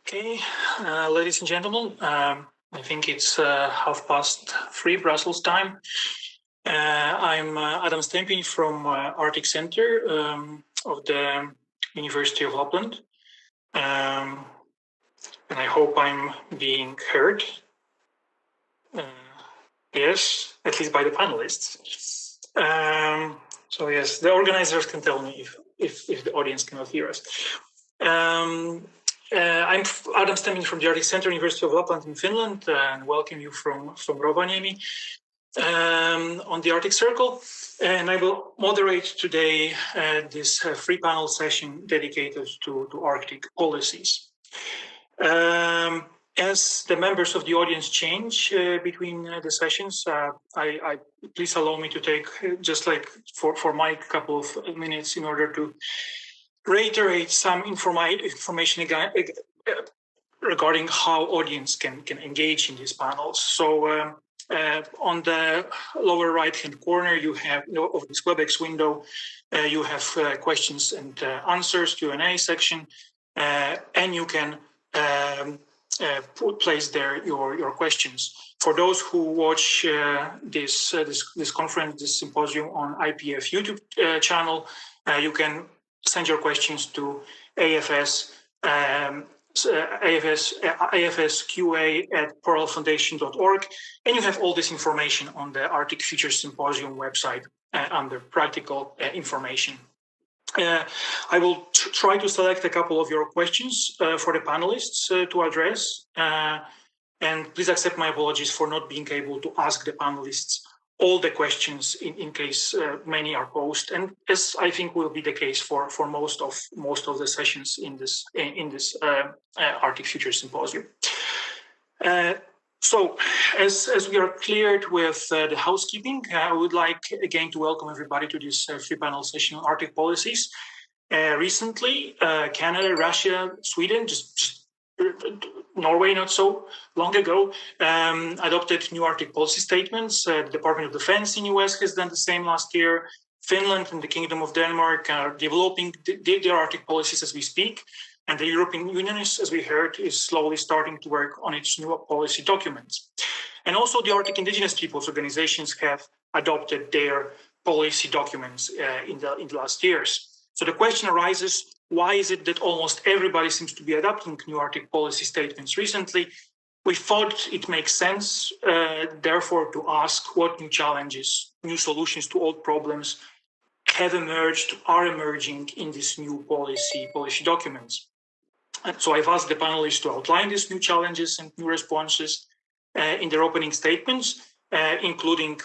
Okay, ladies and gentlemen, I think it's 3:30 Brussels time. I'm Adam Stępień from Arctic Center of the University of Lapland. And I hope I'm being heard. Yes, at least by the panelists. So yes, the organizers can tell me if the audience cannot hear us. I'm Adam Stępień from the Arctic Center, University of Lapland in Finland, and welcome you from Rovaniemi on the Arctic Circle. And I will moderate today this free panel session dedicated to Arctic policies. As the members of the audience change between the sessions, I please allow me to take just like for my couple of minutes in order to reiterate some information regarding how audience can engage in these panels. So on the lower right-hand corner, you have of this WebEx window, you have questions and answers, Q&A section, and you can place there your questions. For those who watch this conference, this symposium on IPF YouTube channel, you can send your questions to AFSQA@pearlfoundation.org, and you have all this information on the Arctic Futures Symposium website under practical information. I will try to select a couple of your questions for the panelists to address, and please accept my apologies for not being able to ask the panelists all the questions in case many are posed, and as I think will be the case for most of the sessions in this Arctic Futures Symposium. So as we are cleared with the housekeeping, I would like again to welcome everybody to this free panel session on Arctic policies. Recently, Canada, Russia, Sweden, just Norway not so long ago, adopted new Arctic policy statements. The Department of Defense in US has done the same last year. Finland and the Kingdom of Denmark are developing their Arctic policies as we speak. And the European Union, as we heard, is slowly starting to work on its new policy documents. And also the Arctic Indigenous peoples organizations have adopted their policy documents in the last years. So the question arises, why is it that almost everybody seems to be adopting new Arctic policy statements recently? We thought it makes sense, therefore, to ask what new challenges, new solutions to old problems have emerged, are emerging in these new policy documents. And so I've asked the panelists to outline these new challenges and new responses in their opening statements, including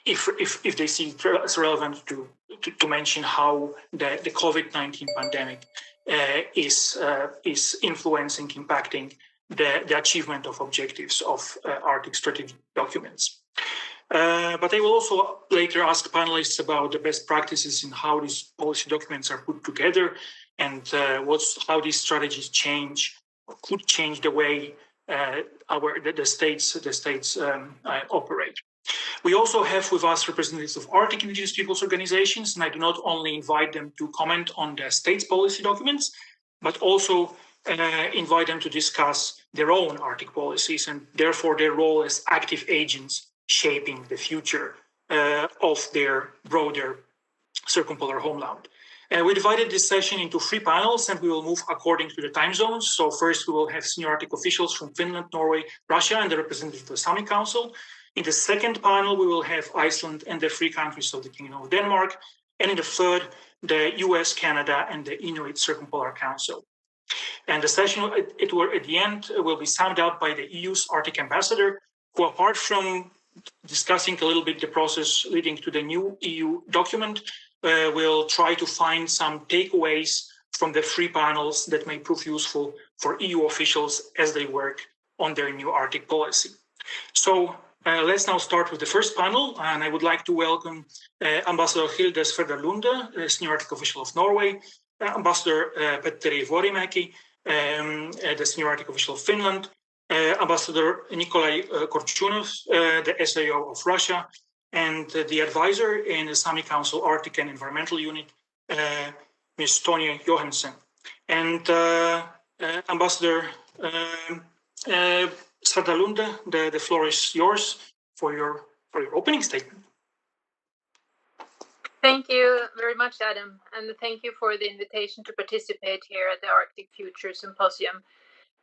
if they see it relevant to mention how the COVID-19 pandemic is influencing, impacting the achievement of objectives of Arctic strategic documents. But I will also later ask panelists about the best practices in how these policy documents are put together and how these strategies could change the way the states operate. We also have with us representatives of Arctic Indigenous peoples organizations, and I do not only invite them to comment on the state's policy documents, but also invite them to discuss their own Arctic policies and therefore their role as active agents shaping the future of their broader circumpolar homeland. We divided this session into 3 panels, and we will move according to the time zones. So first we will have senior Arctic officials from Finland, Norway, Russia, and the representative of the Sami Council. In the second panel, we will have Iceland and the 3 countries of the Kingdom of Denmark. And in the third, the US, Canada, and the Inuit Circumpolar Council. And the session at the end will be summed up by the EU's Arctic ambassador, who, apart from discussing a little bit the process leading to the new EU document, will try to find some takeaways from the 3 panels that may prove useful for EU officials as they work on their new Arctic policy. So let's now start with the first panel, and I would like to welcome Ambassador Hilde Svartdal, Senior Arctic Official of Norway, Ambassador Petteri Vuorimäki, the Senior Arctic Official of Finland, Ambassador Nikolay Korchunov, the SAO of Russia, and the advisor in the Sami Council Arctic and Environmental Unit, Ms. Tonje Johansen. And Ambassador Svartdal Lunde, the floor is yours for your opening statement. Thank you very much, Adam, and thank you for the invitation to participate here at the Arctic Future Symposium,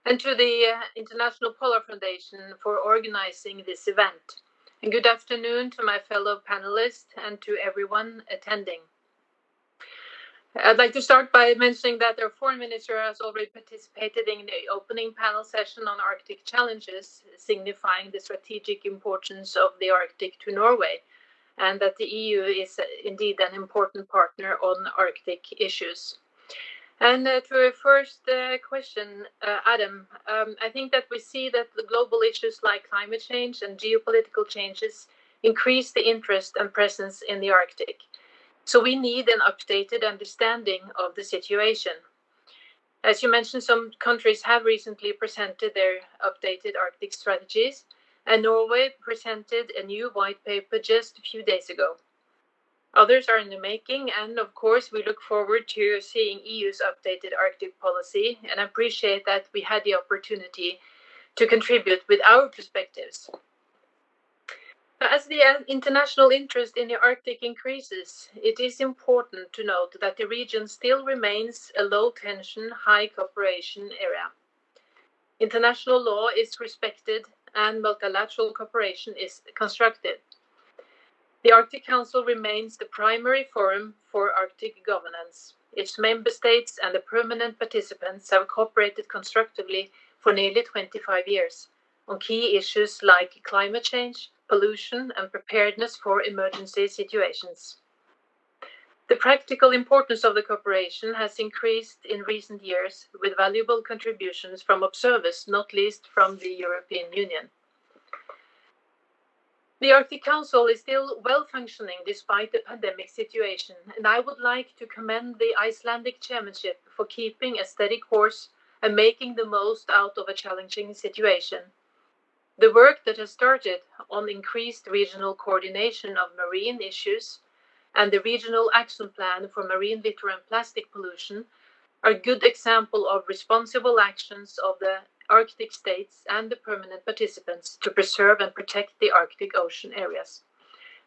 and to the International Polar Foundation for organizing this event. And good afternoon to my fellow panelists and to everyone attending. I'd like to start by mentioning that our foreign minister has already participated in the opening panel session on Arctic challenges, signifying the strategic importance of the Arctic to Norway, and that the EU is indeed an important partner on Arctic issues. And to a first question, Adam, I think that we see that the global issues like climate change and geopolitical changes increase the interest and presence in the Arctic. So we need an updated understanding of the situation. As you mentioned, some countries have recently presented their updated Arctic strategies, and Norway presented a new white paper just a few days ago. Others are in the making, and of course we look forward to seeing EU's updated Arctic policy, and I appreciate that we had the opportunity to contribute with our perspectives. As the international interest in the Arctic increases, it is important to note that the region still remains a low-tension, high-cooperation area. International law is respected and multilateral cooperation is constructed. The Arctic Council remains the primary forum for Arctic governance. Its member states and the permanent participants have cooperated constructively for nearly 25 years on key issues like climate change, pollution, and preparedness for emergency situations. The practical importance of the cooperation has increased in recent years with valuable contributions from observers, not least from the European Union. The Arctic Council is still well functioning despite the pandemic situation, and I would like to commend the Icelandic chairmanship for keeping a steady course and making the most out of a challenging situation. The work that has started on increased regional coordination of marine issues and the Regional Action Plan for Marine Litter and Plastic Pollution are a good example of responsible actions of the Arctic states and the permanent participants to preserve and protect the Arctic Ocean areas.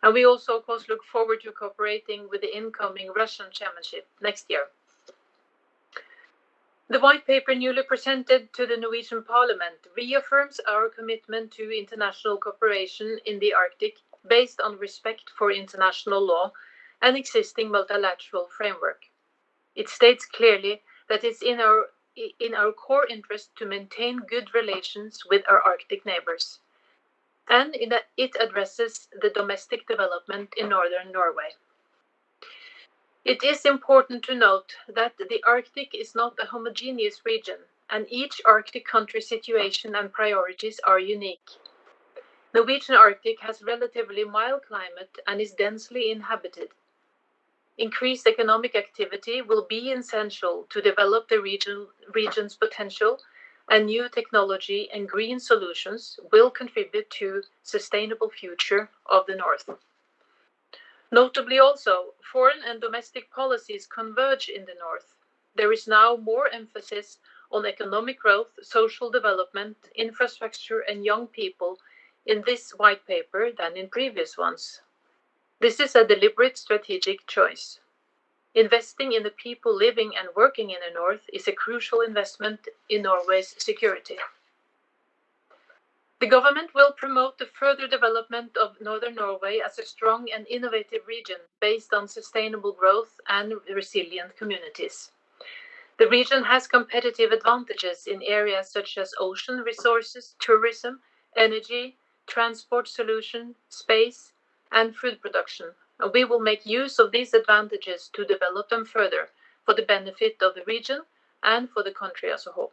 And we also, of course, look forward to cooperating with the incoming Russian chairmanship next year. The white paper newly presented to the Norwegian Parliament reaffirms our commitment to international cooperation in the Arctic based on respect for international law and existing multilateral framework. It states clearly that it's in our core interest to maintain good relations with our Arctic neighbors, and it addresses the domestic development in northern Norway. It is important to note that the Arctic is not a homogeneous region, and each Arctic country's situation and priorities are unique. Norwegian Arctic has relatively mild climate and is densely inhabited. Increased economic activity will be essential to develop the region's potential, and new technology and green solutions will contribute to sustainable future of the North. Notably also, foreign and domestic policies converge in the North. There is now more emphasis on economic growth, social development, infrastructure, and young people in this white paper than in previous ones. This is a deliberate strategic choice. Investing in the people living and working in the North is a crucial investment in Norway's security. The government will promote the further development of northern Norway as a strong and innovative region based on sustainable growth and resilient communities. The region has competitive advantages in areas such as ocean resources, tourism, energy, transport solutions, space, and food production. And we will make use of these advantages to develop them further for the benefit of the region and for the country as a whole.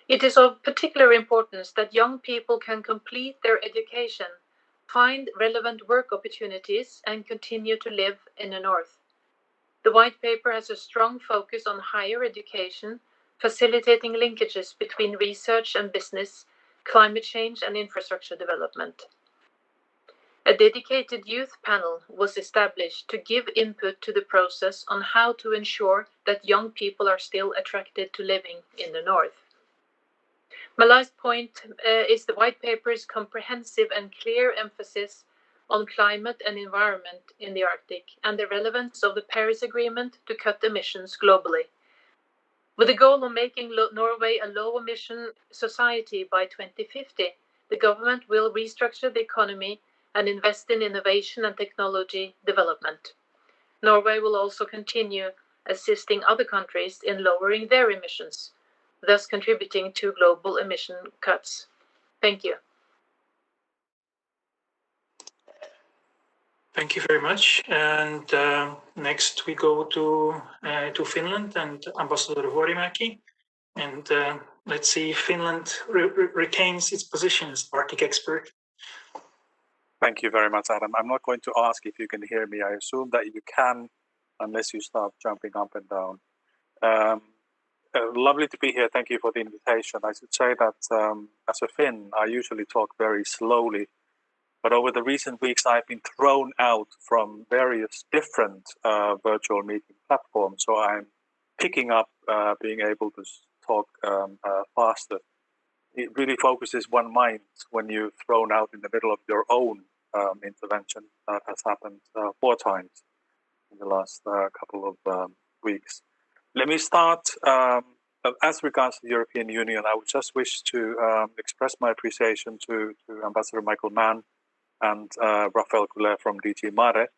It is of particular importance that young people can complete their education, find relevant work opportunities, and continue to live in the North. The white paper has a strong focus on higher education, facilitating linkages between research and business, climate change, and infrastructure development. A dedicated youth panel was established to give input to the process on how to ensure that young people are still attracted to living in the north. My last point is the white paper's comprehensive and clear emphasis on climate and environment in the Arctic and the relevance of the Paris Agreement to cut emissions globally. With the goal of making Norway a low-emission society by 2050, the government will restructure the economy and invest in innovation and technology development. Norway will also continue assisting other countries in lowering their emissions, thus contributing to global emission cuts. Thank you. Thank you very much. And next we go to Finland and Ambassador Vuorimäki. And let's see if Finland retains its position as Arctic expert. Thank you very much, Adam. I'm not going to ask if you can hear me. I assume that you can, unless you start jumping up and down. Lovely to be here. Thank you for the invitation. I should say that as a Finn, I usually talk very slowly. But over the recent weeks, I've been thrown out from various different virtual meeting platforms. So I'm picking up being able to talk faster. It really focuses one mind when you're thrown out in the middle of your own intervention. That has happened 4 times in the last couple of weeks. Let me start. As regards to the European Union, I would just wish to express my appreciation to Ambassador Michael Mann and Raphael Coulet from DG Mare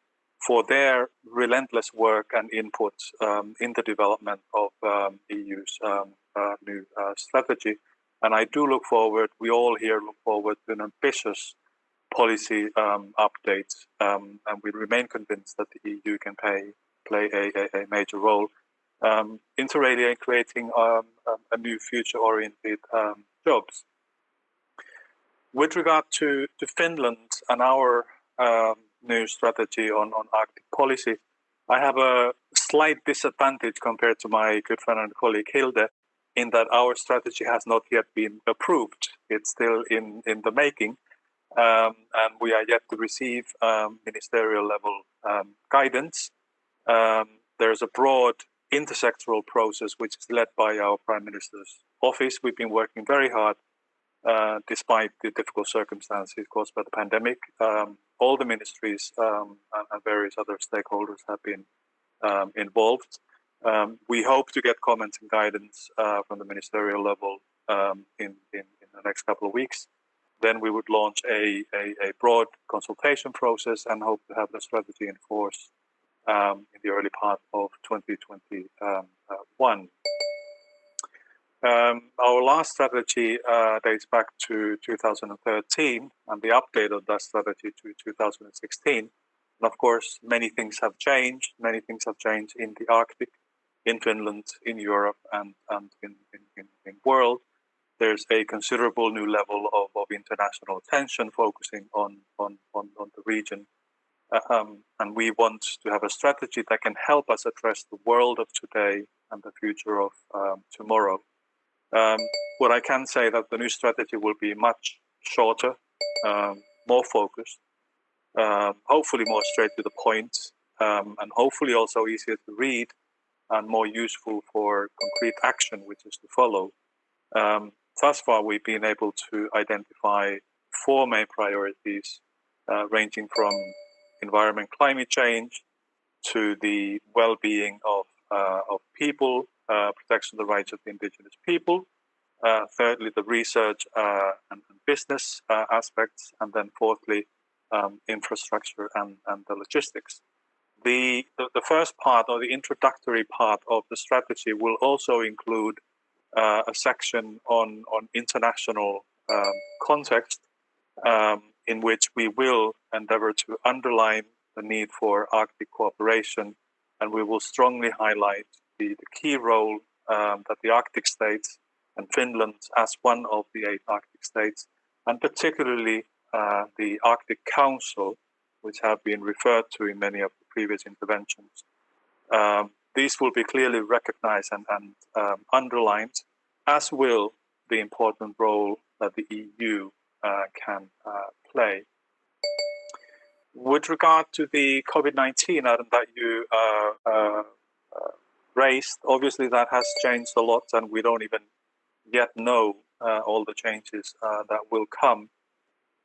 for their relentless work and input in the development of EU's new strategy. And I do look forward, we all here look forward to an ambitious policy update, and we remain convinced that the EU can play a major role inter alia in creating a new future-oriented jobs. With regard to Finland and our new strategy on Arctic policy, I have a slight disadvantage compared to my good friend and colleague Hilde, in that our strategy has not yet been approved. It's still in the making, and we are yet to receive ministerial level guidance. There's a broad intersectoral process which is led by our Prime Minister's office. We've been working very hard despite the difficult circumstances caused by the pandemic. All the ministries and various other stakeholders have been involved. We hope to get comments and guidance from the ministerial level in the next couple of weeks. Then we would launch a broad consultation process and hope to have the strategy in force in the early part of 2021. Our last strategy dates back to 2013 and the update of that strategy to 2016. And of course, many things have changed. Many things have changed in the Arctic, in Finland, in Europe, and in world. There's a considerable new level of international attention focusing on the region. And we want to have a strategy that can help us address the world of today and the future of tomorrow. What I can say that the new strategy will be much shorter, more focused, hopefully more straight to the point, and hopefully also easier to read and more useful for concrete action, which is to follow. Thus far, we've been able to identify 4 main priorities, ranging from environment, climate change, to the well-being of people, protection of the rights of the indigenous people. Thirdly, the research and business aspects, and then fourthly, infrastructure and the logistics. The first part, or the introductory part of the strategy, will also include a section on international context, in which we will endeavor to underline the need for Arctic cooperation, and we will strongly highlight the key role that the Arctic states and Finland, as one of the 8 Arctic states, and particularly the Arctic Council, which have been referred to in many of the previous interventions. These will be clearly recognized and underlined, as will the important role that the EU can play. With regard to the COVID-19 item that you raised, obviously that has changed a lot, and we don't even yet know all the changes that will come.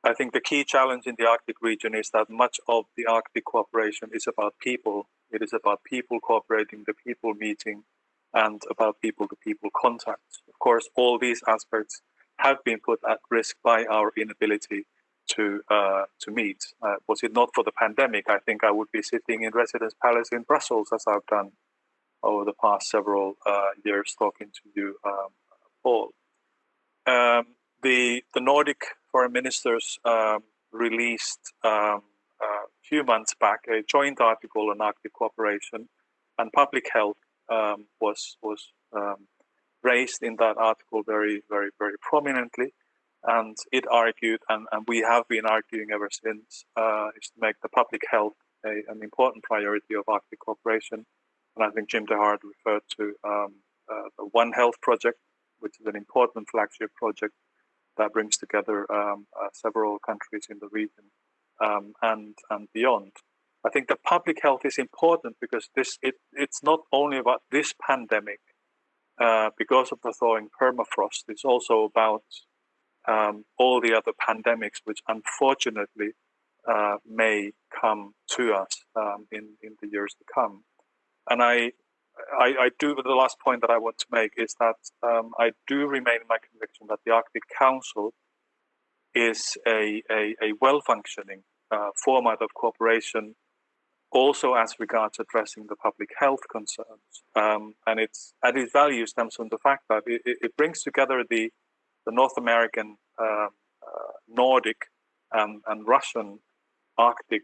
I think the key challenge in the Arctic region is that much of the Arctic cooperation is about people. It is about people cooperating, the people meeting, and about people-to-people contacts. Of course, all these aspects have been put at risk by our inability to meet. Was it not for the pandemic, I think I would be sitting in Residence Palace in Brussels, as I've done over the past several years, talking to you, Paul. The Nordic foreign ministers released a few months back a joint article on Arctic cooperation, and public health was raised in that article very, very, very prominently. And it argued, and we have been arguing ever since, is to make the public health an important priority of Arctic cooperation. And I think Jim DeHart referred to the One Health project, which is an important flagship project that brings together several countries in the region and beyond. I think the public health is important because it's not only about this pandemic because of the thawing permafrost. It's also about all the other pandemics which unfortunately may come to us in the years to come. And I do, the last point that I want to make is that I do remain in my conviction that the Arctic Council is a well-functioning format of cooperation, also as regards addressing the public health concerns. And its value stems from the fact that it brings together the North American, Nordic, and Russian Arctic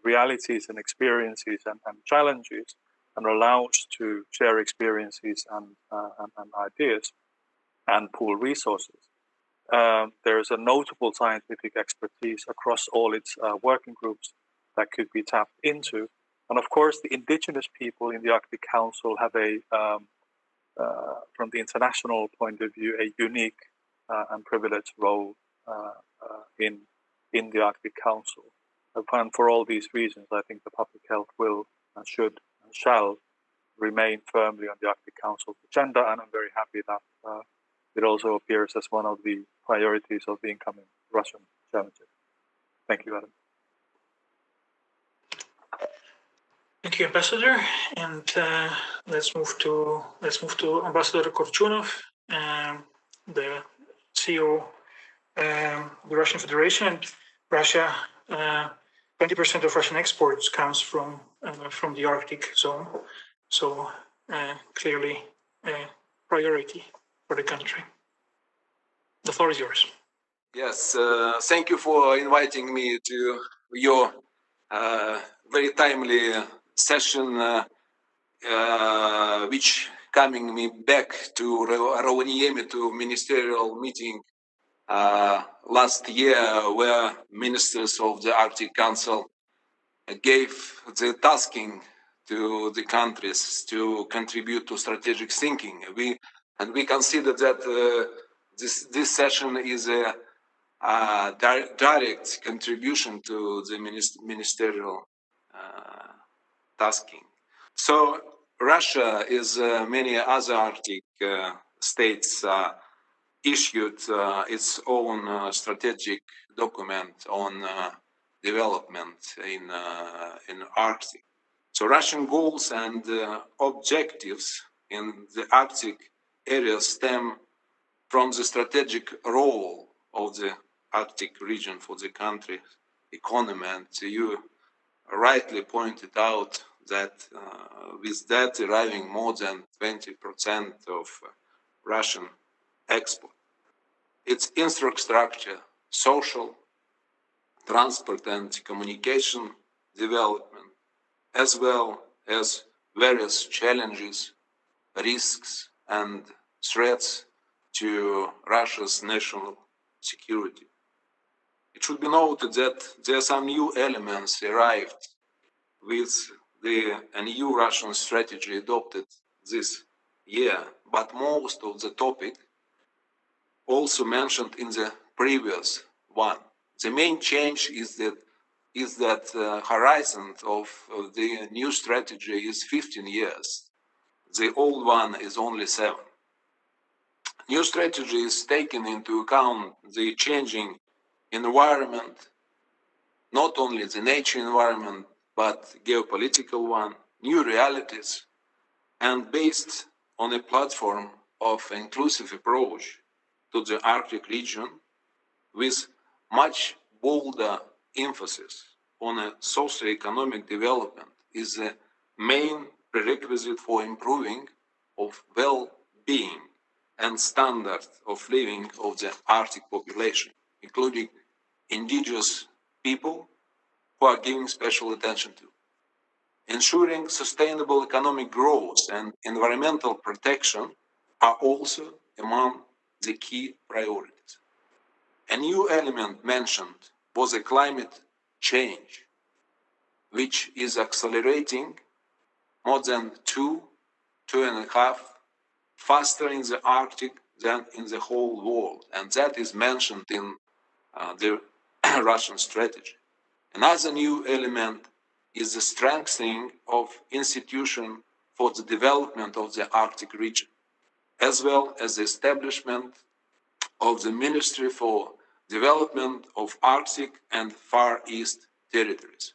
realities and experiences and challenges, and allows to share experiences and ideas and pool resources. There is a notable scientific expertise across all its working groups that could be tapped into. And of course, the indigenous people in the Arctic Council have from the international point of view, a unique and privileged role in the Arctic Council. And for all these reasons, I think the public health will and should and shall remain firmly on the Arctic Council's agenda, and I'm very happy that it also appears as one of the priorities of the incoming Russian chairmanship. Thank you, Adam. Thank you, Ambassador. And let's move to Ambassador Korchunov, the CEO of the Russian Federation. And Russia, 20% of Russian exports comes from the Arctic zone, so clearly a priority for the country. The floor is yours. Yes, thank you for inviting me to your very timely session, which coming me back to Vuorimäki to ministerial meeting last year, where ministers of the Arctic Council gave the tasking to the countries to contribute to strategic thinking. We consider that this session is a direct contribution to the ministerial tasking. So Russia, as many other Arctic states, issued its own strategic document on development in Arctic. So Russian goals and objectives in the Arctic area stem from the strategic role of the Arctic region for the country economy, and you rightly pointed out that with that arriving more than 20% of Russian export, its infrastructure, social, transport and communication development, as well as various challenges, risks and threats to Russia's national security. It should be noted that there are some new elements arrived with the new Russian strategy adopted this year, but most of the topic also mentioned in the previous one. The main change is that is that horizon of the new strategy is 15 years. The old one is only 7. New strategy is taking into account the changing environment, not only the nature environment, but geopolitical one, new realities, and based on a platform of inclusive approach to the Arctic region with much bolder emphasis on a socio-economic development is the main prerequisite for improving of well-being and standard of living of the Arctic population, including indigenous people who are giving special attention to. Ensuring sustainable economic growth and environmental protection are also among the key priorities. A new element mentioned was a climate change, which is accelerating more than 2.5 faster in the Arctic than in the whole world, and that is mentioned in the Russian strategy. Another new element is the strengthening of institutions for the development of the Arctic region, as well as the establishment of the Ministry for Development of Arctic and Far East territories.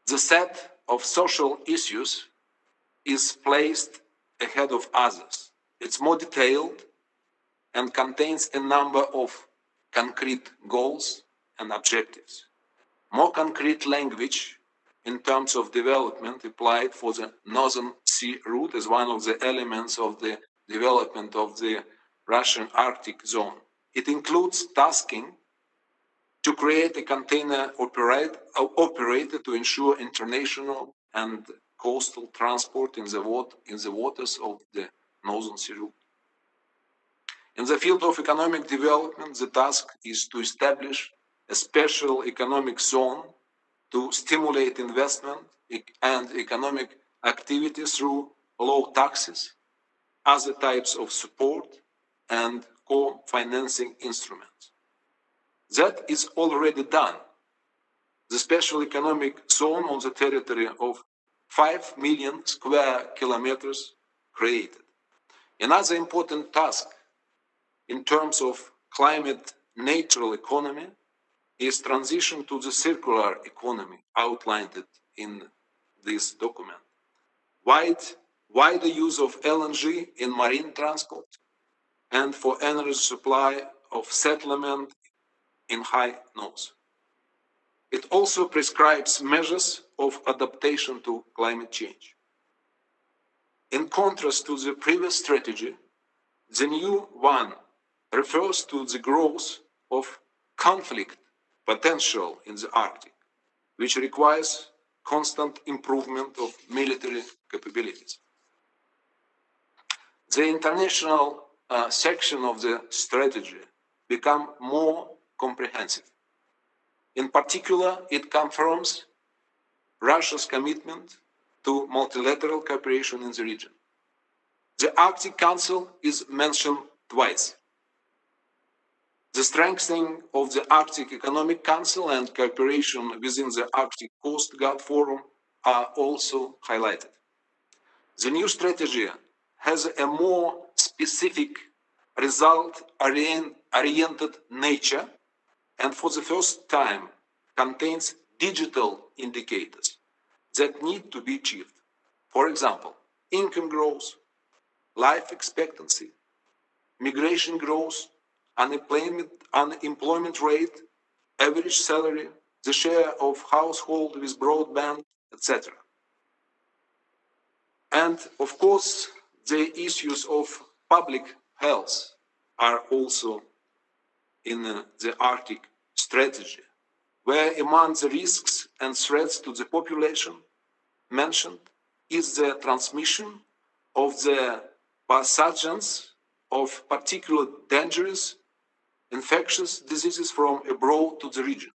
The set of social issues is placed ahead of others. It's more detailed and contains a number of concrete goals and objectives. More concrete language in terms of development applied for the Northern Sea route as one of the elements of the development of the Russian Arctic zone. It includes tasking to create a container operator to ensure international and coastal transport in the waters of the Northern Sea route. In the field of economic development, the task is to establish a special economic zone to stimulate investment and economic activity through low taxes, other types of support, and co-financing instruments. That is already done. The special economic zone on the territory of 5 million square kilometers created. Another important task in terms of climate neutral economy is transition to the circular economy outlined in this document. Wider use of LNG in marine transport and for energy supply of settlement in high north. It also prescribes measures of adaptation to climate change. In contrast to the previous strategy, the new one refers to the growth of conflict potential in the Arctic, which requires constant improvement of military capabilities. The international section of the strategy become more comprehensive. In particular, it confirms Russia's commitment to multilateral cooperation in the region. The Arctic Council is mentioned twice. The strengthening of the Arctic Economic Council and cooperation within the Arctic Coast Guard Forum are also highlighted. The new strategy has a more specific, result-oriented nature and for the first time contains digital indicators that need to be achieved. For example, income growth, life expectancy, migration growth, unemployment rate, average salary, the share of household with broadband, etc. And of course, the issues of public health are also in the Arctic strategy, where among the risks and threats to the population mentioned is the transmission of the pathogens of particularly dangerous infectious diseases from abroad to the region.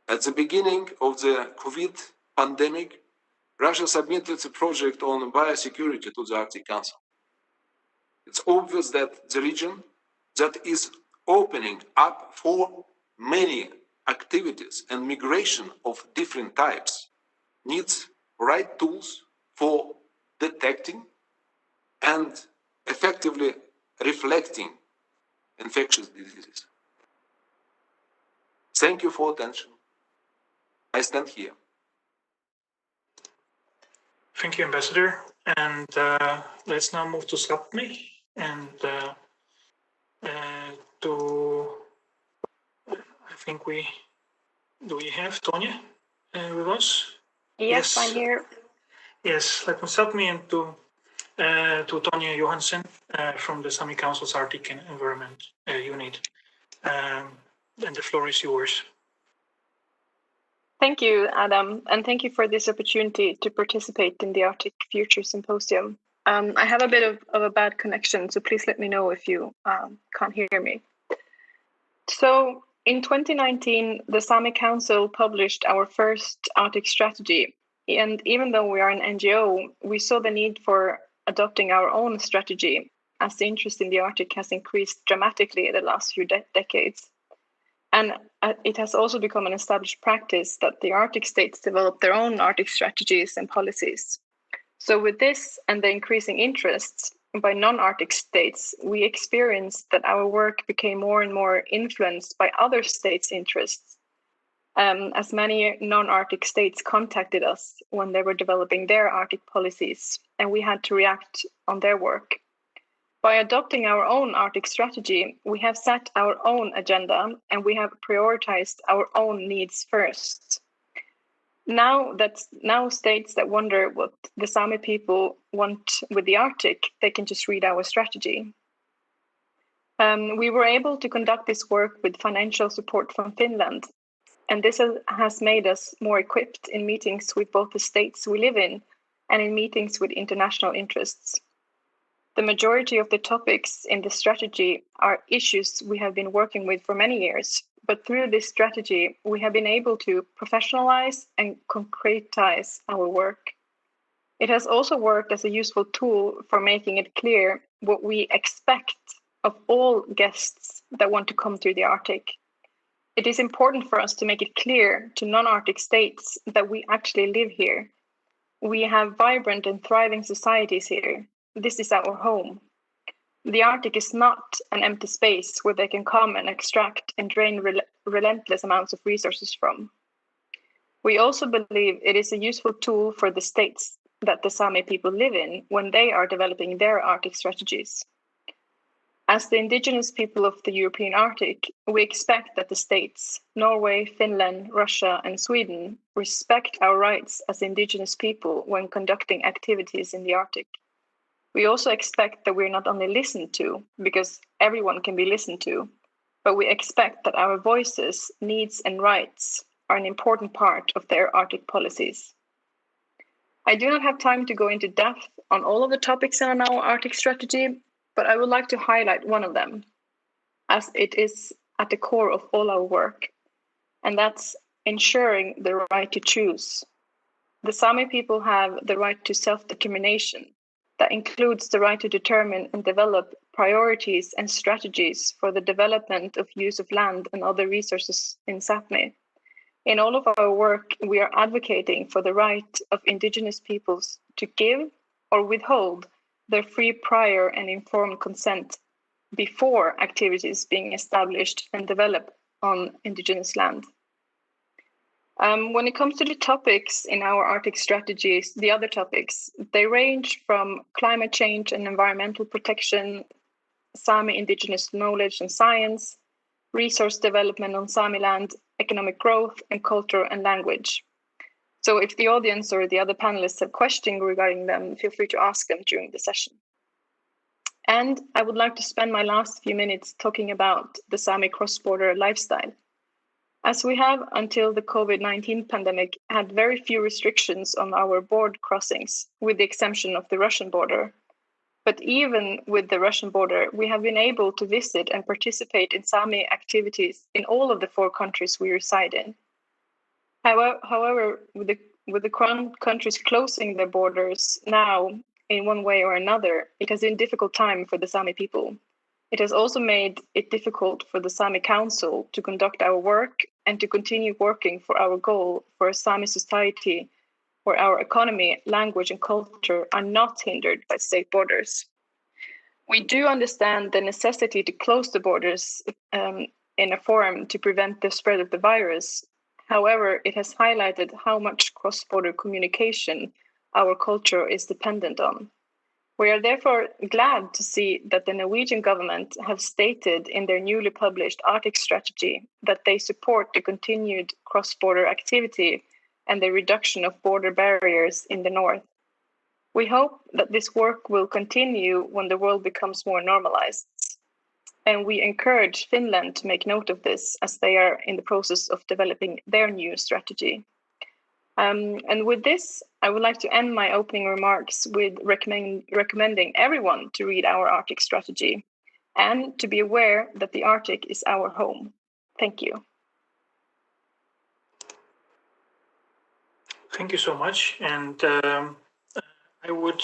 At the beginning of the COVID pandemic, Russia submitted a project on biosecurity to the Arctic Council. It's obvious that the region that is opening up for many activities and migration of different types needs right tools for detecting and effectively reflecting infectious diseases. Thank you for attention. I stand here. Thank you, Ambassador. And let's now move to Stępień and I think do we have Tonje with us? Yes, I'm here. Yes, let me start me and to Tonje Johansen from the Sami Council's Arctic and Environment Unit. And the floor is yours. Thank you, Adam, and thank you for this opportunity to participate in the Arctic Future Symposium. I have a bit of a bad connection, so please let me know if you can't hear me. So, in 2019, the Sami Council published our first Arctic strategy. And even though we are an NGO, we saw the need for adopting our own strategy as the interest in the Arctic has increased dramatically in the last few decades. And it has also become an established practice that the Arctic states develop their own Arctic strategies and policies. So with this and the increasing interests by non-Arctic states, we experienced that our work became more and more influenced by other states' interests, as many non-Arctic states contacted us when they were developing their Arctic policies, and we had to react on their work. By adopting our own Arctic strategy, we have set our own agenda and we have prioritized our own needs first. Now states that wonder what the Sami people want with the Arctic, they can just read our strategy. We were able to conduct this work with financial support from Finland, and this has made us more equipped in meetings with both the states we live in and in meetings with international interests. The majority of the topics in the strategy are issues we have been working with for many years, but through this strategy, we have been able to professionalize and concretize our work. It has also worked as a useful tool for making it clear what we expect of all guests that want to come to the Arctic. It is important for us to make it clear to non-Arctic states that we actually live here. We have vibrant and thriving societies here. This is our home. The Arctic is not an empty space where they can come and extract and drain relentless amounts of resources from. We also believe it is a useful tool for the states that the Sami people live in when they are developing their Arctic strategies. As the indigenous people of the European Arctic, we expect that the states, Norway, Finland, Russia, and Sweden, respect our rights as indigenous people when conducting activities in the Arctic. We also expect that we're not only listened to, because everyone can be listened to, but we expect that our voices, needs, and rights are an important part of their Arctic policies. I do not have time to go into depth on all of the topics in our Arctic strategy, but I would like to highlight one of them, as it is at the core of all our work, and that's ensuring the right to choose. The Sami people have the right to self-determination. That includes the right to determine and develop priorities and strategies for the development of use of land and other resources in Sápmi. In all of our work, we are advocating for the right of indigenous peoples to give or withhold their free, prior, and informed consent before activities being established and developed on indigenous land. When it comes to the topics in our Arctic strategies, the other topics, they range from climate change and environmental protection, Sami indigenous knowledge and science, resource development on Sami land, economic growth, and culture and language. So if the audience or the other panelists have questions regarding them, feel free to ask them during the session. And I would like to spend my last few minutes talking about the Sami cross-border lifestyle. As we have, until the COVID-19 pandemic, had very few restrictions on our border crossings, with the exception of the Russian border. But even with the Russian border, we have been able to visit and participate in Sami activities in all of the 4 countries we reside in. However, with the countries closing their borders now, in one way or another, it has been a difficult time for the Sami people. It has also made it difficult for the Sami Council to conduct our work and to continue working for our goal for a Sami society where our economy, language, and culture are not hindered by state borders. We do understand the necessity to close the borders in a forum to prevent the spread of the virus. However, it has highlighted how much cross-border communication our culture is dependent on. We are therefore glad to see that the Norwegian government have stated in their newly published Arctic strategy that they support the continued cross-border activity and the reduction of border barriers in the north. We hope that this work will continue when the world becomes more normalized. And we encourage Finland to make note of this as they are in the process of developing their new strategy. And with this, I would like to end my opening remarks with recommending everyone to read our Arctic strategy and to be aware that the Arctic is our home. Thank you. Thank you so much. And I would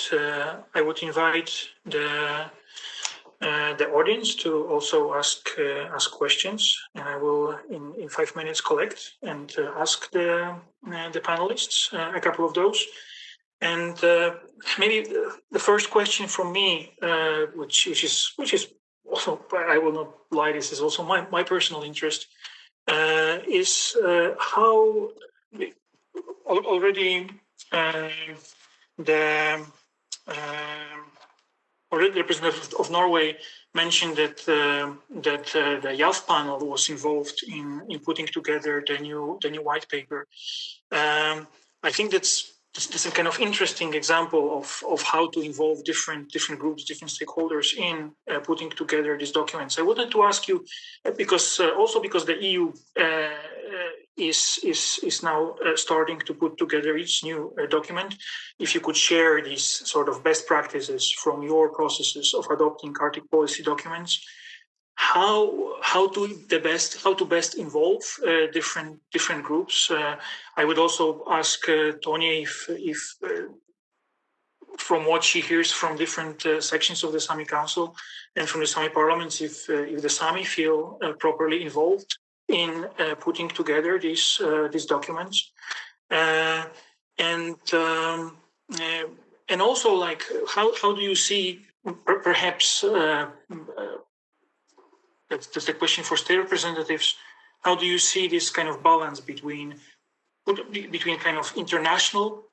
invite the audience to also ask questions, and I will in 5 minutes collect and ask the panelists a couple of those. And maybe the first question from me, which is also, I will not lie, this is also my personal interest, is how already the representative of Norway mentioned that the YAF panel was involved in putting together the new white paper. I think that's a kind of interesting example of how to involve different groups, different stakeholders in putting together these documents. I wanted to ask you, because the EU is now starting to put together its new document, if you could share these sort of best practices from your processes of adopting Arctic policy documents, how to best involve different groups. I would also ask Tonya if from what she hears from different sections of the Sami Council and from the Sami parliaments, if the Sami feel properly involved in putting together these documents, and also, like, how do you see perhaps that's the question for state representatives, how do you see this kind of balance between kind of international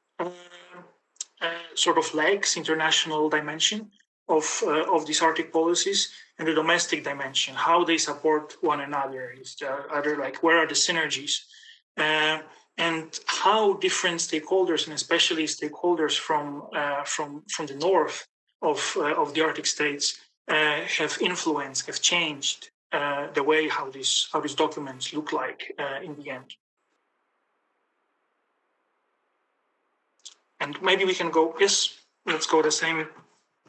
sort of legs, international dimension of these Arctic policies, and the domestic dimension, how they support one another? Is there other, like, where are the synergies, and how different stakeholders, and especially stakeholders from the north of the Arctic states, have influenced, have changed the way how these documents look like in the end. And maybe we can go, yes, let's go the same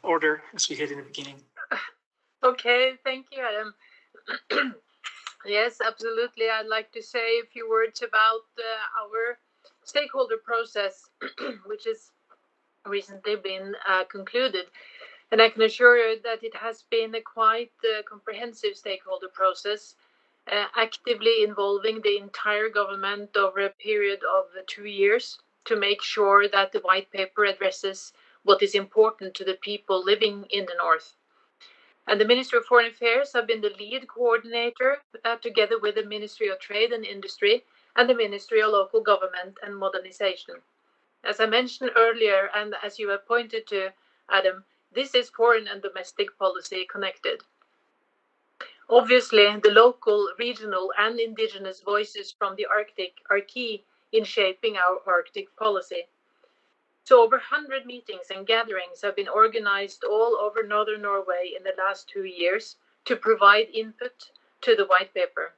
order as we had in the beginning. Okay, thank you, Adam. Yes, absolutely. I'd like to say a few words about our stakeholder process, which has recently been concluded. And I can assure you that it has been a quite comprehensive stakeholder process, actively involving the entire government over a period of 2 years to make sure that the white paper addresses what is important to the people living in the north. And the Ministry of Foreign Affairs have been the lead coordinator, together with the Ministry of Trade and Industry and the Ministry of Local Government and Modernization. As I mentioned earlier, and as you have pointed to, Adam, this is foreign and domestic policy connected. Obviously, the local, regional, and indigenous voices from the Arctic are key in shaping our Arctic policy. So over 100 meetings and gatherings have been organized all over northern Norway in the last 2 years to provide input to the white paper.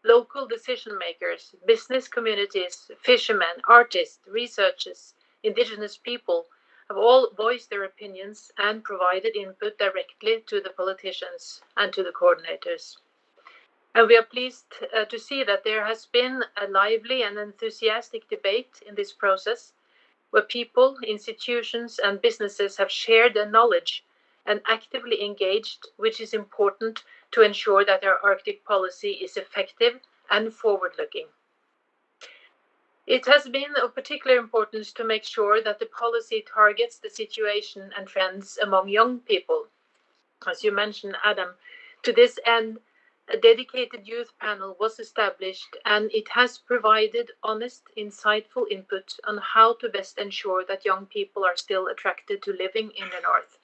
Local decision makers, business communities, fishermen, artists, researchers, indigenous people have all voiced their opinions and provided input directly to the politicians and to the coordinators. And we are pleased to see that there has been a lively and enthusiastic debate in this process, where people, institutions, and businesses have shared their knowledge and actively engaged, which is important to ensure that our Arctic policy is effective and forward-looking. It has been of particular importance to make sure that the policy targets the situation and trends among young people. As you mentioned, Adam, to this end, a dedicated youth panel was established, and it has provided honest, insightful input on how to best ensure that young people are still attracted to living in the North.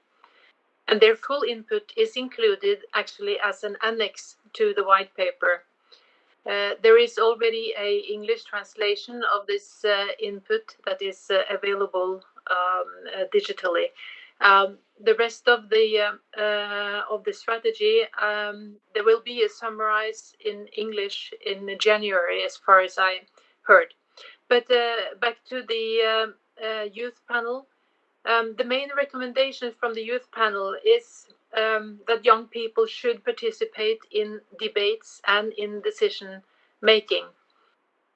And their full input is included actually as an annex to the white paper. There is already an English translation of this input that is available digitally. The rest of the strategy, there will be a summarize in English in January, as far as I heard. But back to the youth panel. The main recommendation from the youth panel is that young people should participate in debates and in decision making.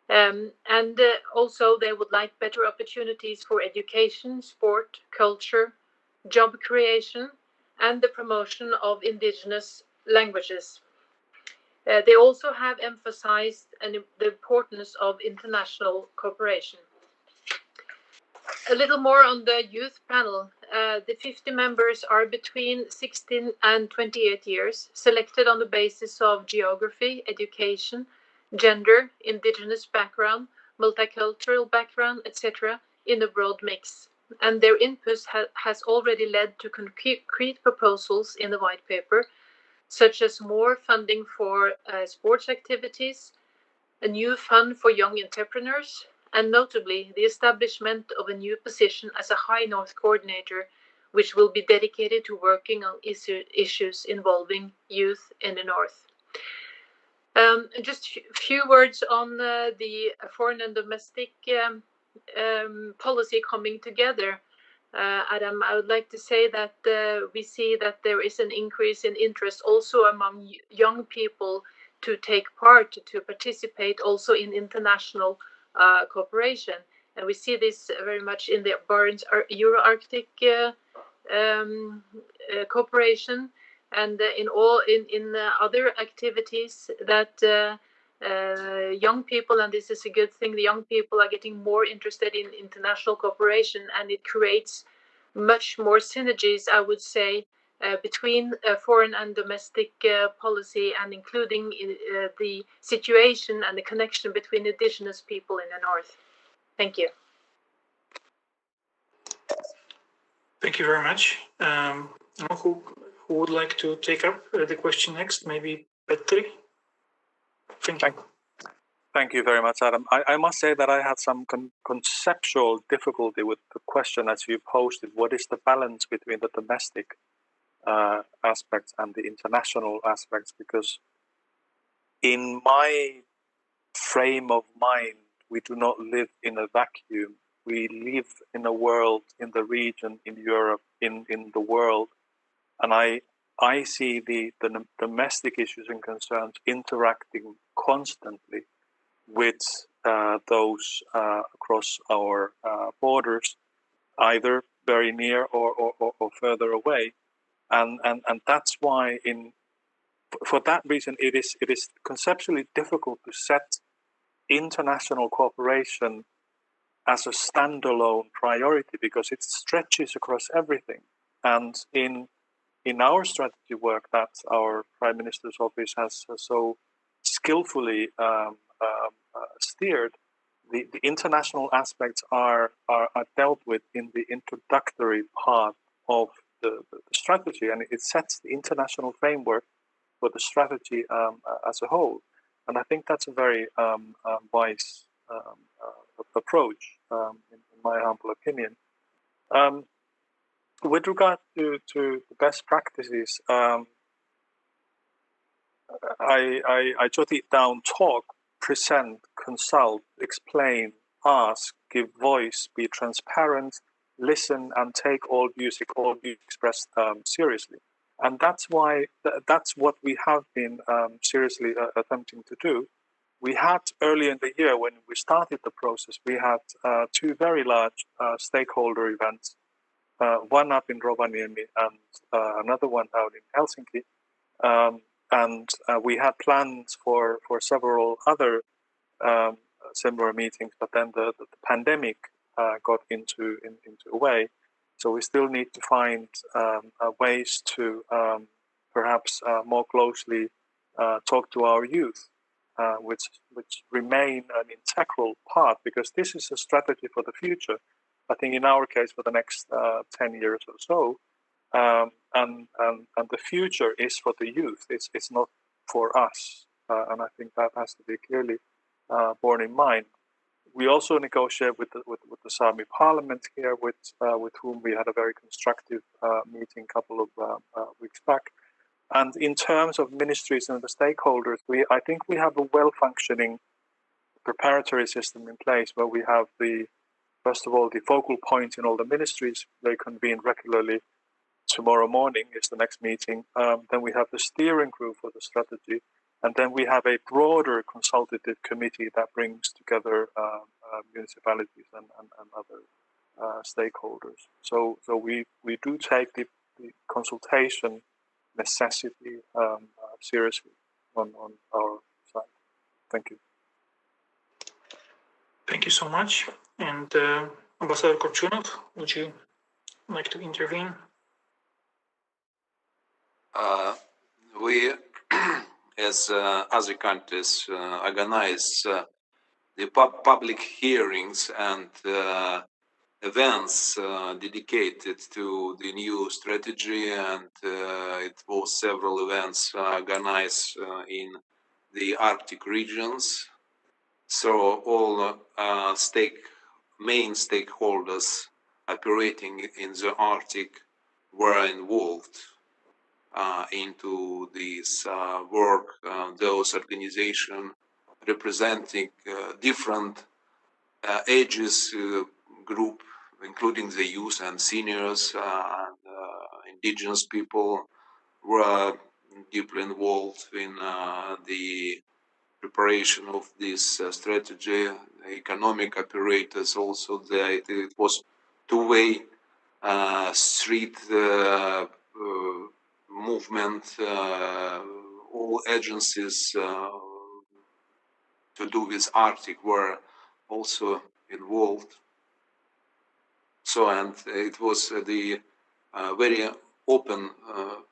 And also they would like better opportunities for education, sport, culture, job creation, and the promotion of indigenous languages. They also have emphasized the importance of international cooperation. A little more on the youth panel. The 50 members are between 16 and 28 years, selected on the basis of geography, education, gender, indigenous background, multicultural background, etc., in a broad mix. And their input has already led to concrete proposals in the white paper, such as more funding for sports activities, a new fund for young entrepreneurs, and notably the establishment of a new position as a High North coordinator, which will be dedicated to working on issues involving youth in the North. Just a few words on the foreign and domestic policy coming together. Adam, I would like to say that we see that there is an increase in interest also among young people to take part, to participate also in international cooperation. And we see this very much in the Barents Euro-Arctic cooperation, and in other activities that young people, and this is a good thing, the young people are getting more interested in international cooperation, and it creates much more synergies, I would say, between foreign and domestic policy, and including the situation and the connection between indigenous people in the North. Thank you. Thank you very much. Who would like to take up the question next? Maybe Petteri? Thank you very much, Adam. I must say that I had some conceptual difficulty with the question as you posed it. What is the balance between the domestic aspects and the international aspects? Because in my frame of mind, we do not live in a vacuum. We live in a world, in the region, in Europe, in the world. And I see the domestic issues and concerns interacting constantly with those across our borders, either very near or further away. And that's why for that reason it is conceptually difficult to set international cooperation as a standalone priority, because it stretches across everything. And in our strategy work that our Prime Minister's office has so skillfully steered, the international aspects are dealt with in the introductory part of the strategy, and it sets the international framework for the strategy as a whole. And I think that's a very wise approach, in my humble opinion. With regard to the best practices, I jotted down: talk, present, consult, explain, ask, give voice, be transparent, listen, and take all views expressed seriously. And that's what we have been seriously attempting to do. We had early in the year, when we started the process, we had two very large stakeholder events, one up in Rovaniemi and another one out in Helsinki. And we had plans for several other similar meetings, but then the pandemic got into a way. So we still need to find ways to perhaps more closely talk to our youth, which remain an integral part, because this is a strategy for the future. I think in our case for the next 10 years or so, and the future is for the youth. It's not for us, and I think that has to be clearly borne in mind. We also negotiate with the Sami Parliament here, with whom we had a very constructive meeting a couple of weeks back. And in terms of ministries and the stakeholders, I think we have a well-functioning preparatory system in place, where we have first of all, the focal point in all the ministries. They convene regularly. Tomorrow morning is the next meeting. Then we have the steering group for the strategy. And then we have a broader consultative committee that brings together municipalities and other stakeholders. So we do take the consultation necessity seriously on our side. Thank you. Thank you so much. And Ambassador Korchunov, would you like to intervene? We, as other countries, organize the public hearings and events dedicated to the new strategy, and it was several events organized in the Arctic regions. So all main stakeholders operating in the Arctic were involved into this work. Those organizations representing different ages group, including the youth and seniors and indigenous people, were deeply involved in the preparation of this strategy. Economic operators also there. It was two-way street movement. All agencies to do with Arctic were also involved. So, and it was the very open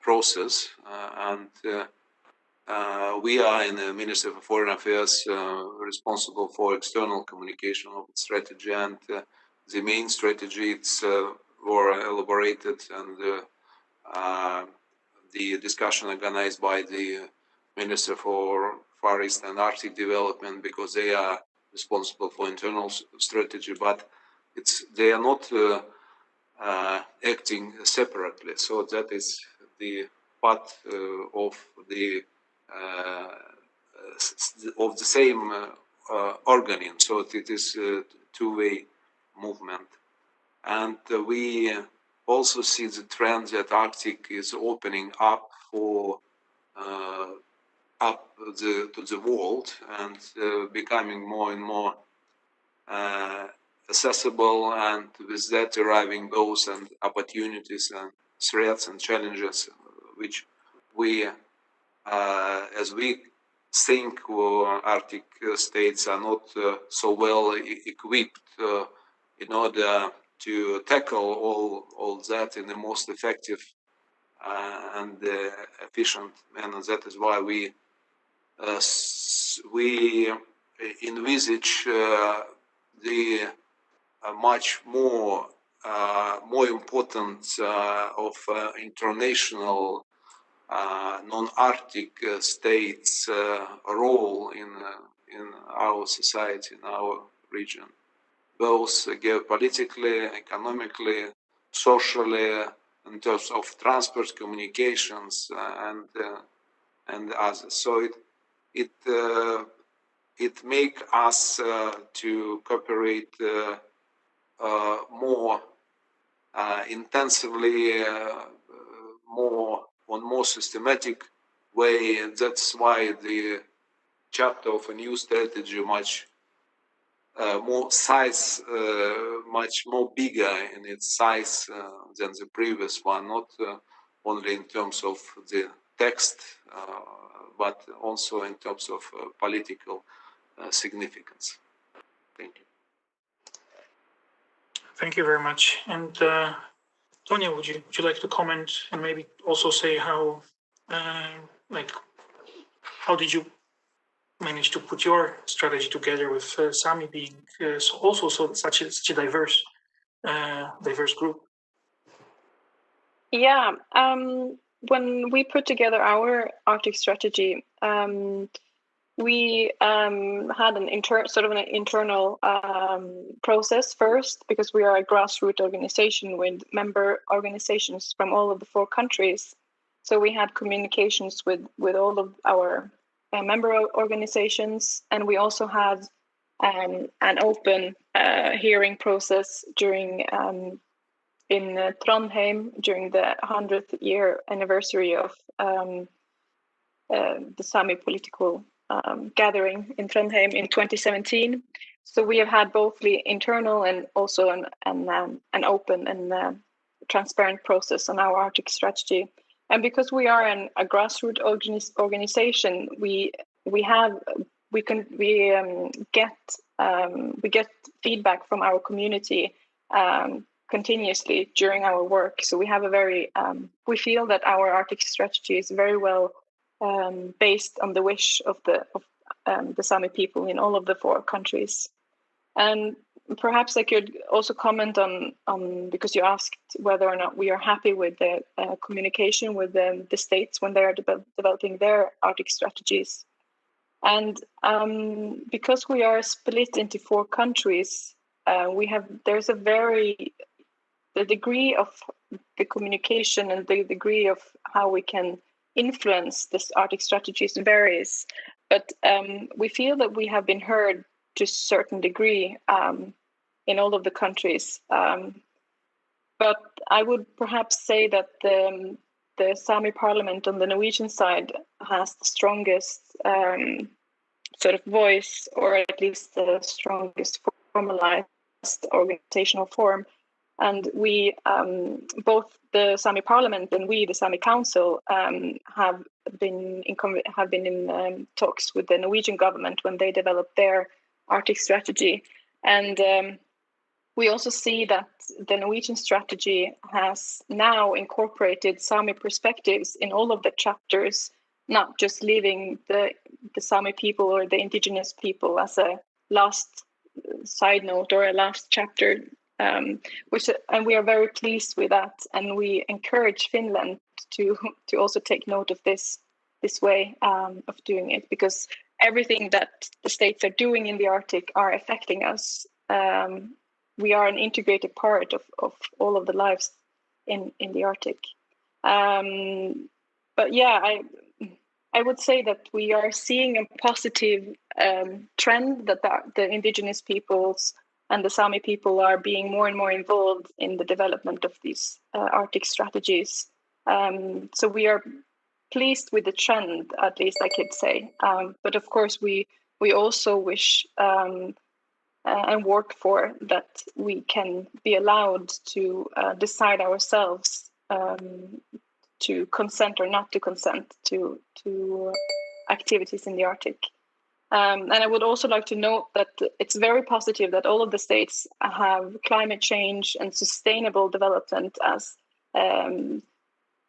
process, and we are in the Ministry of Foreign Affairs responsible for external communication of the strategy, and the main strategies were elaborated, and the discussion organized by the Minister for Far East and Arctic Development, because they are responsible for internal strategy, but they are not acting separately. So that is the part of the same organ. So it is a two-way movement, and we also see the trend that Arctic is opening up for to the world, and becoming more and more accessible, and with that arriving goals and opportunities and threats and challenges, which we, as we think, Arctic states are not so well equipped in order to tackle all that in the most effective and efficient manner. That is why we envisage the much more important of international non-Arctic states role in our society, in our region, both geopolitically, economically, socially, in terms of transport, communications, and others. So it make us to cooperate more intensively, more systematic way, and that's why the chapter of a new strategy much more size, much more bigger in its size than the previous one, not only in terms of the text, but also in terms of political significance. Thank you. Thank you very much. And Tonia, would you like to comment and maybe also say how did you manage to put your strategy together with Sami being such a diverse group? Yeah, when we put together our Arctic strategy, we had an internal process first, because we are a grassroots organization with member organizations from all of the 4 countries. So we had communications with all of our member organizations, and we also had an open hearing process in Trondheim during the 100th year anniversary of the Sami political gathering in Trondheim in 2017. So we have had both the internal and also an open and transparent process on our Arctic strategy. And because we are a grassroots organization, we get feedback from our community continuously during our work. So we have we feel that our Arctic strategy is very well based on the wish of the Sami people in all of the 4 countries. And perhaps I could also comment on because you asked whether or not we are happy with the communication with the states when they are developing their Arctic strategies. And because we are split into 4 countries, the degree of the communication and the degree of how we can influence this Arctic strategies varies. But we feel that we have been heard to a certain degree in all of the countries. But I would perhaps say that the Sami parliament on the Norwegian side has the strongest sort of voice, or at least the strongest formalized organizational form. And we, both the Sami Parliament and we, the Sami Council, have been in talks with the Norwegian government when they developed their Arctic strategy. And we also see that the Norwegian strategy has now incorporated Sami perspectives in all of the chapters, not just leaving the Sami people or the indigenous people as a last side note or a last chapter. And we are very pleased with that, and we encourage Finland to also take note of this way of doing it, because everything that the states are doing in the Arctic are affecting us. We are an integrated part of all of the lives in the Arctic. But yeah, I would say that we are seeing a positive trend that the indigenous peoples and the Sami people are being more and more involved in the development of these Arctic strategies. So we are pleased with the trend, at least I could say. But of course, we also wish and work for that we can be allowed to decide ourselves to consent or not to consent to activities in the Arctic. And I would also like to note that it's very positive that all of the states have climate change and sustainable development as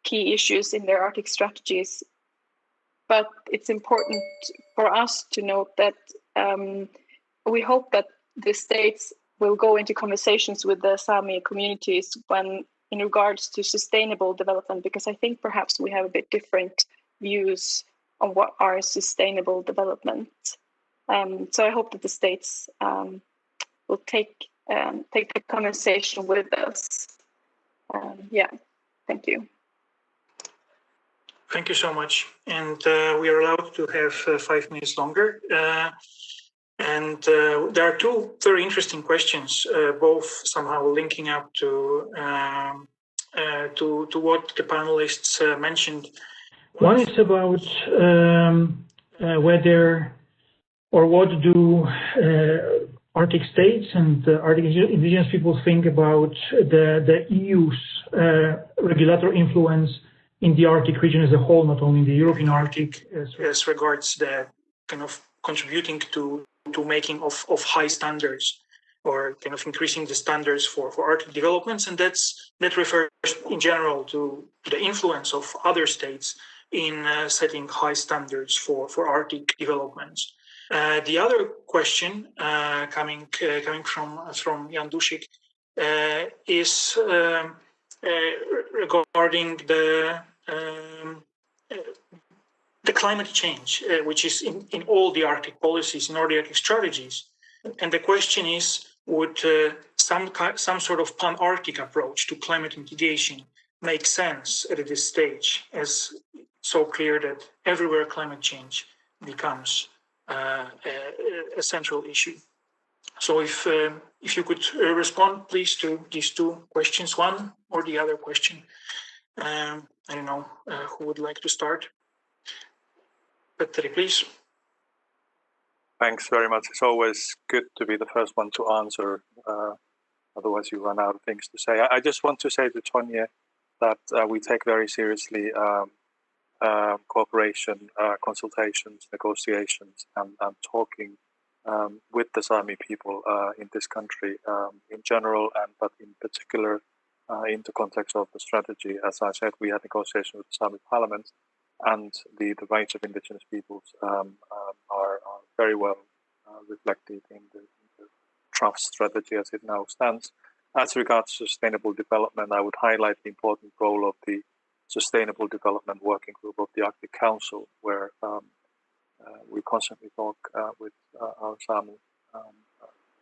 key issues in their Arctic strategies. But it's important for us to note that we hope that the states will go into conversations with the Sami communities in regards to sustainable development, because I think perhaps we have a bit different views on what are sustainable development. So I hope that the states will take the conversation with us. Yeah, thank you. Thank you so much. And we are allowed to have 5 minutes longer. And there are 2 very interesting questions, both somehow linking up to what the panelists mentioned. One is about whether or what do Arctic states and Arctic indigenous people think about the EU's regulatory influence in the Arctic region as a whole, not only in the European Arctic, as regards the kind of contributing to making of high standards, or kind of increasing the standards for Arctic developments, and that refers in general to the influence of other states in setting high standards for Arctic developments. The other question coming from Jan Dušik is regarding the climate change, which is in all the Arctic policies, in all the Arctic strategies. And the question is, would some sort of pan-Arctic approach to climate mitigation make sense at this stage, as so clear that everywhere climate change becomes a central issue? So if you could respond, please, to these two questions, one or the other question. I don't know who would like to start. Petteri, please. Thanks very much. It's always good to be the first one to answer. Otherwise, you run out of things to say. I just want to say to Tonje that we take very seriously cooperation, consultations, negotiations, and talking with the Sami people in this country in general, but in particular in the context of the strategy. As I said, we had negotiations with the Sami parliament, and the rights of indigenous peoples are very well reflected in the draft strategy as it now stands. As regards sustainable development, I would highlight the important role of the Sustainable Development Working Group of the Arctic Council, where we constantly talk with our Sami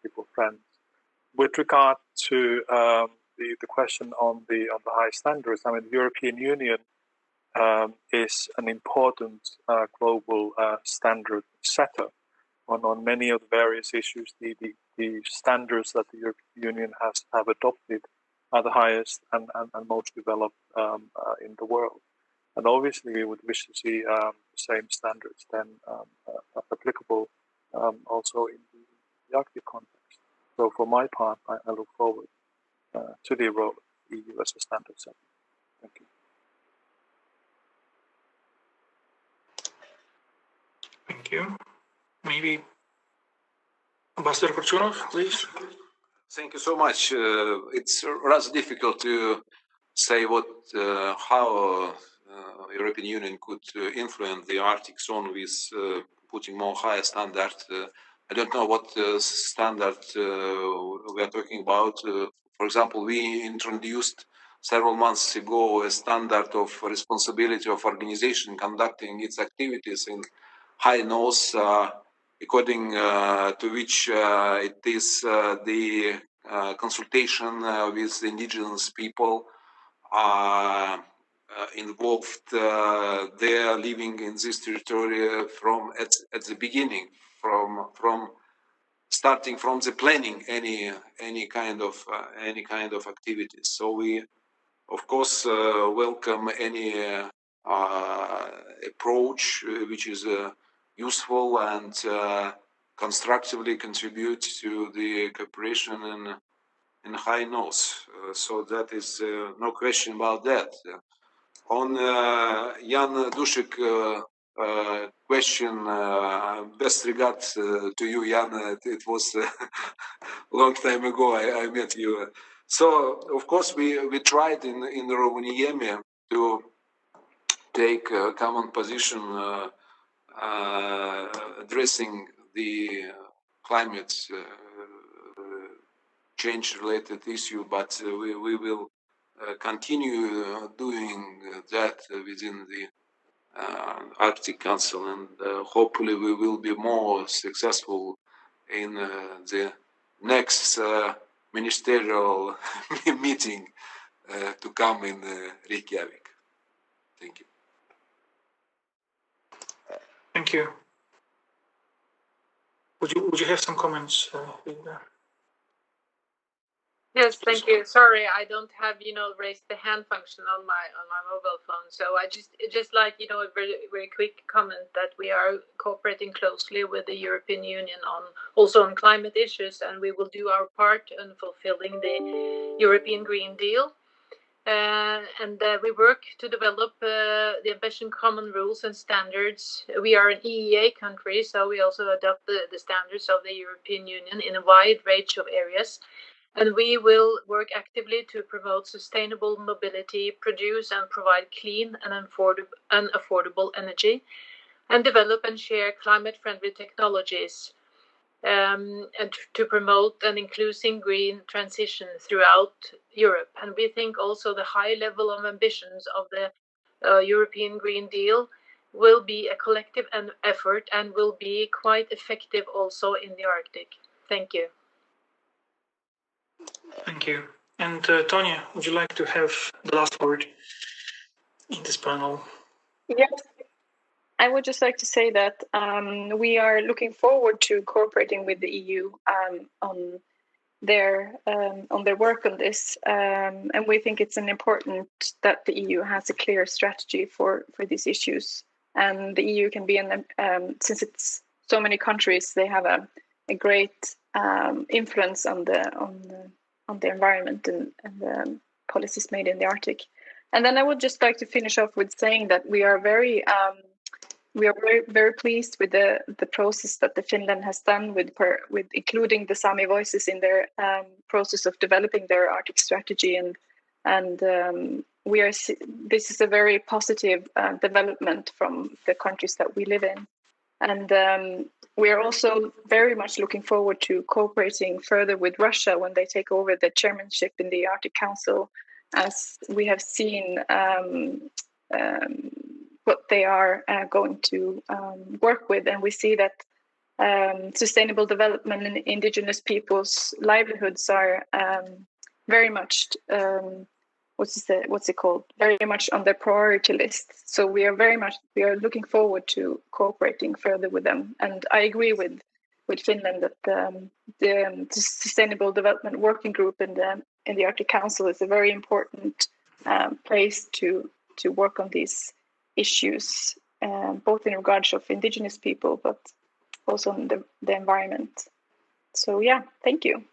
people friends. With regard to the question on the high standards, I mean, the European Union is an important global standard setter on many of the various issues. The standards that the European Union have adopted are the highest and most developed in the world. And obviously, we would wish to see the same standards then applicable also in the Arctic context. So for my part, I look forward to the role of the EU as a standard setter. Thank you. Thank you. Maybe Ambassador Korchunov, please. Thank you so much. It's rather difficult to say how European Union could influence the Arctic zone with putting more higher standard. I don't know what standard we are talking about. For example, we introduced several months ago a standard of responsibility of organization conducting its activities in high north, according to which it is the consultation with the indigenous people involved. They are living in this territory from at the beginning, from starting from the planning any kind of activities. So we, of course, welcome any approach which is useful and constructively contribute to the cooperation in high north. So that is no question about that. On Jan Dušik question, best regards to you, Jan. It was a long time ago I met you. So of course we tried in Rovaniemi to take a common position addressing the climate change related issue, but we will continue doing that within the Arctic Council, and hopefully we will be more successful in the next ministerial meeting to come in Reykjavik. Thank you. Thank you. Would you have some comments, Hilde? Yes, thank you. Sorry, I don't have raise the hand function on my mobile phone. So I just like a very very quick comment that we are cooperating closely with the European Union on climate issues, and we will do our part in fulfilling the European Green Deal. and we work to develop the ambition common rules and standards. We are an EEA country, so we also adopt the standards of the European Union in a wide range of areas. And we will work actively to promote sustainable mobility, produce and provide clean and affordable energy, and develop and share climate-friendly technologies, and to promote an inclusive green transition throughout Europe. And we think also the high level of ambitions of the European Green Deal will be a collective effort and will be quite effective also in the Arctic. Thank you. Thank you. And Tonya, would you like to have the last word in this panel? Yes. I would just like to say that we are looking forward to cooperating with the EU on their work on this, and we think it's important that the EU has a clear strategy for these issues. And the EU can be since it's so many countries, they have a great influence on the environment and the policies made in the Arctic. And then I would just like to finish off with saying that we are very very pleased with the process that the Finland has done with including the Sami voices in their process of developing their Arctic strategy, and this is a very positive development from the countries that we live in, and we are also very much looking forward to cooperating further with Russia when they take over the chairmanship in the Arctic Council, as we have seen what they are going to work with. And we see that sustainable development and Indigenous people's livelihoods are very much, very much on their priority list. So we are looking forward to cooperating further with them. And I agree with Finland that the Sustainable Development Working Group in the Arctic Council is a very important place to work on these issues, both in regards of Indigenous people, but also in the environment. So yeah, thank you.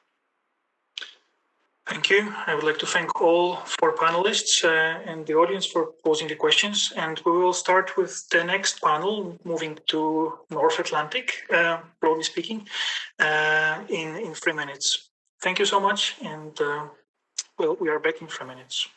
Thank you. I would like to thank all four panelists and the audience for posing the questions. And we will start with the next panel, moving to North Atlantic, broadly speaking, in 3 minutes. Thank you so much. And we are back in 3 minutes.